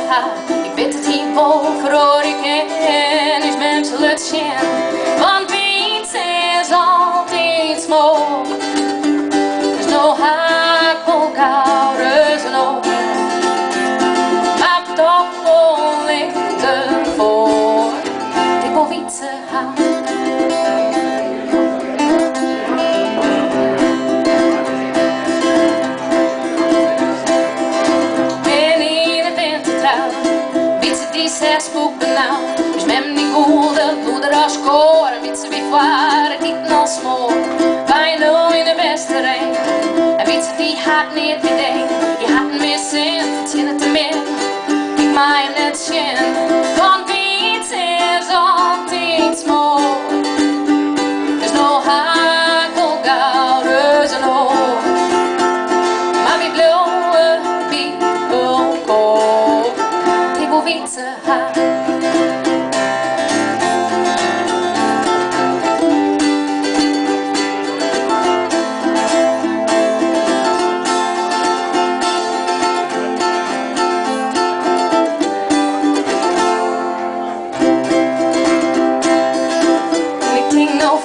haar. Ik weet het niet voor ik ken, is mensen het zien. Want iets is altijd smoor. Dus no hakel gouden snow. Maar toch wel ligt ervoor. Ik wil iets haar. Nou, dus met die goede moeder als koor, weet ze wie waar het niet nog smoor. Wij nou in de beste rijn, en weet ze die had niet idee, je had meer zin, het zin te min, ik maai net zin, want iets is altijd smoor. Dus nog hakel gouden zijn oor, maar wie bloeien, wie onkoop, ik wil weten haar.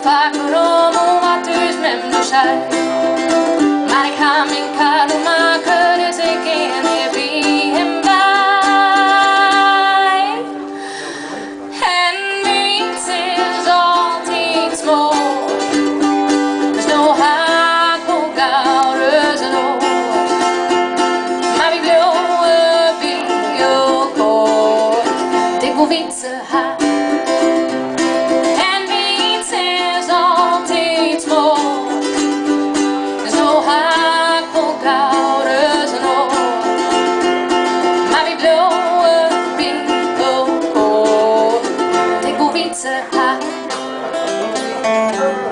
Vaak waarom wat dus met me zei. Maar ik ga mijn cadeau maken, dus ik ken er wie hem bij. En niets is altijd smoor. Dus no hakel gouden zijn oor. Maar wie bloeien wie ook hoort. Ik wil weten haar. Pizza Hut.